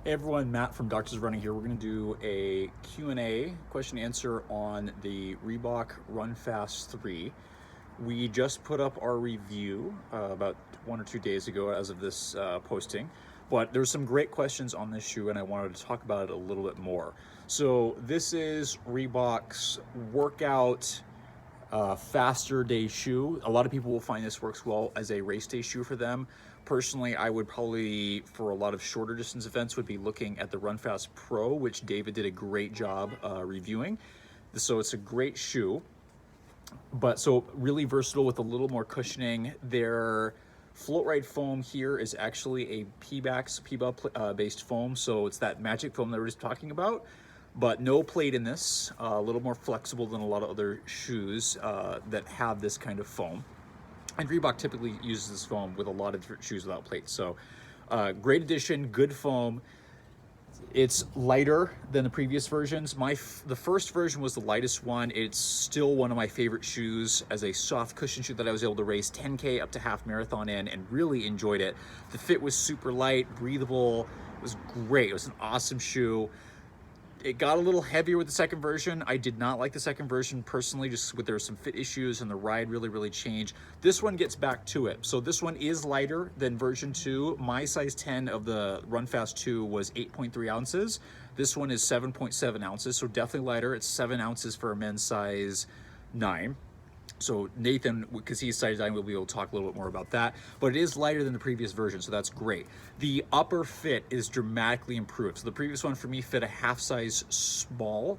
Hey everyone, Matt from Doctors Running here. We're going to do a Q&A, question and answer on the Reebok Run Fast 3. We just put up our review about 1 or 2 days ago as of this posting, but there's some great questions on this shoe and I wanted to talk about it a little bit more. So this is Reebok's workout faster day shoe. A lot of people will find this works well as a race day shoe for them. Personally, I would probably, for a lot of shorter distance events, would be looking at the Run Fast Pro, which David did a great job reviewing. So it's a great shoe, but so really versatile with a little more cushioning. Their Floatride foam here is actually a PBA based foam, so it's that magic foam that we're just talking about, but no plate in this, a little more flexible than a lot of other shoes that have this kind of foam. And Reebok typically uses this foam with a lot of different shoes without plates. So great addition, good foam. It's lighter than the previous versions. The first version was the lightest one. It's still one of my favorite shoes as a soft cushion shoe that I was able to race 10K up to half marathon in and really enjoyed it. The fit was super light, breathable. It was great. It was an awesome shoe. It got a little heavier with the second version. I did not like the second version personally, just with there were some fit issues and the ride really changed. This one gets back to it. So this one is lighter than version 2. My size 10 of the Run Fast 2 was 8.3 ounces. This one is 7.7 ounces, so definitely lighter. It's 7 ounces for a men's size 9. So Nathan, because he's size 9, will be able to talk a little bit more about that. But it is lighter than the previous version, so that's great. The upper fit is dramatically improved. So the previous one for me fit a half size small,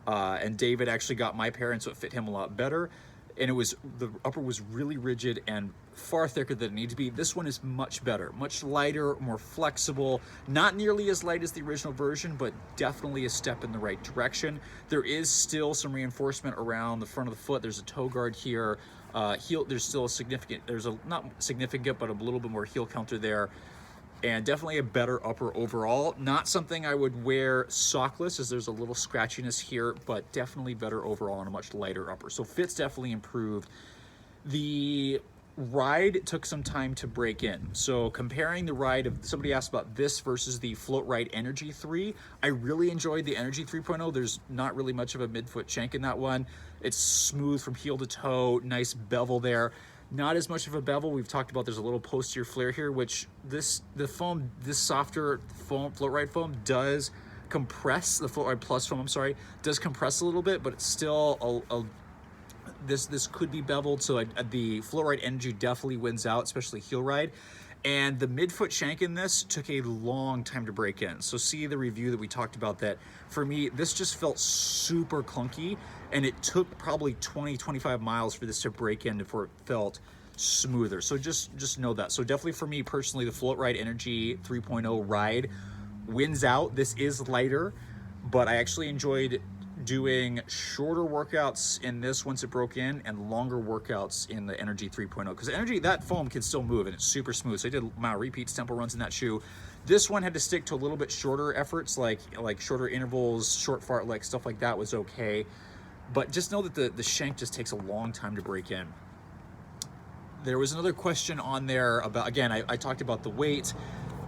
and David actually got my pair, and so it fit him a lot better. And the upper was really rigid and far thicker than it needed to be. This one is much better, much lighter, more flexible, not nearly as light as the original version, but definitely a step in the right direction. There is still some reinforcement around the front of the foot. There's a toe guard here. There's still a significant, not significant, but a little bit more heel counter there. And definitely a better upper overall. Not something I would wear sockless, as there's a little scratchiness here, but definitely better overall and a much lighter upper. So fit's definitely improved. The ride took some time to break in. So comparing the ride of, somebody asked about this versus the Floatride Energy 3. I really enjoyed the Energy 3.0. There's not really much of a midfoot shank in that one. It's smooth from heel to toe, nice bevel there. Not as much of a bevel. We've talked about there's a little posterior flare here, which this softer foam, Floatride foam, does compress. The Floatride Plus foam, I'm sorry, does compress a little bit, but it's still this could be beveled. So the Floatride Energy definitely wins out, especially heel ride. And the midfoot shank in this took a long time to break in. So see the review that we talked about that. For me, this just felt super clunky, and it took probably 20-25 miles for this to break in before it felt smoother. So just know that. So definitely for me personally, the Floatride Energy 3.0 ride wins out. This is lighter, but I actually enjoyed doing shorter workouts in this once it broke in, and longer workouts in the Energy 3.0, because Energy, that foam can still move and it's super smooth. So I did a amount of repeats, tempo runs in that shoe. This one had to stick to a little bit shorter efforts, like shorter intervals, short fartlek, stuff like that was okay. But just know that the shank just takes a long time to break in. There was another question on there about, again, I talked about the weight,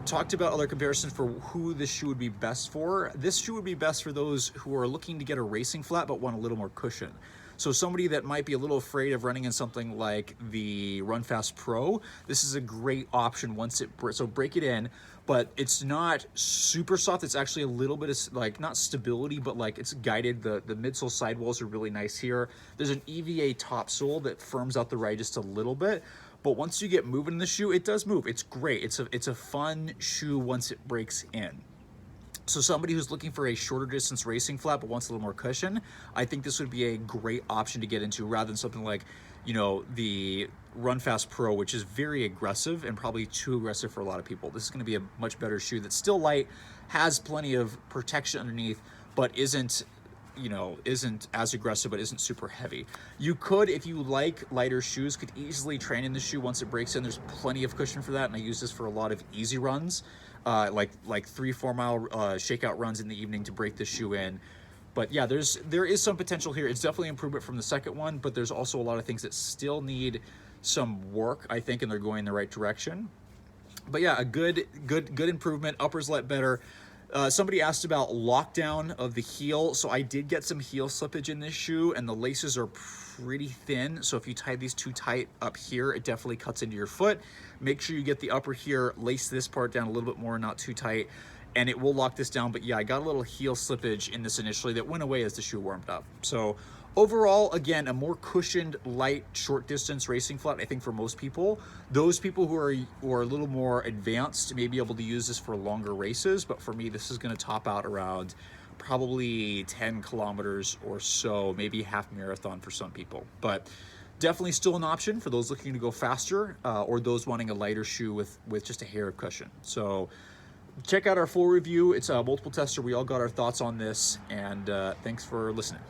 talked about other comparisons for who this shoe would be best for. This shoe would be best for those who are looking to get a racing flat but want a little more cushion. So somebody that might be a little afraid of running in something like the Run Fast Pro, this is a great option once so break it in, but it's not super soft. It's actually a little bit of, like, not stability, but like it's guided. The midsole sidewalls are really nice here. There's an EVA top sole that firms out the ride just a little bit. But once you get moving in the shoe, it does move. It's great. It's a fun shoe once it breaks in. So somebody who's looking for a shorter distance racing flat but wants a little more cushion, I think this would be a great option to get into, rather than something like, you know, the Run Fast Pro, which is very aggressive and probably too aggressive for a lot of people. This is going to be a much better shoe that's still light, has plenty of protection underneath, but isn't as aggressive, but isn't super heavy. You could, if you like lighter shoes, could easily train in the shoe once it breaks in. There's plenty of cushion for that, and I use this for a lot of easy runs, like 3-4 mile shakeout runs in the evening to break the shoe in. But yeah, there is some potential here. It's definitely an improvement from the second one, but there's also a lot of things that still need some work, I think, and they're going in the right direction. But yeah, a good improvement. Uppers let better. Somebody asked about lockdown of the heel. So I did get some heel slippage in this shoe, and the laces are pretty thin. So if you tie these too tight up here, it definitely cuts into your foot. Make sure you get the upper here, lace this part down a little bit more, not too tight, and it will lock this down. But yeah, I got a little heel slippage in this initially that went away as the shoe warmed up. So overall, again, a more cushioned, light, short distance racing flat, I think for most people. Those people who are a little more advanced may be able to use this for longer races, but for me, this is gonna top out around probably 10 kilometers or so, maybe half marathon for some people. But definitely still an option for those looking to go faster or those wanting a lighter shoe with just a hair of cushion. So check out our full review. It's a multiple tester. We all got our thoughts on this, and thanks for listening.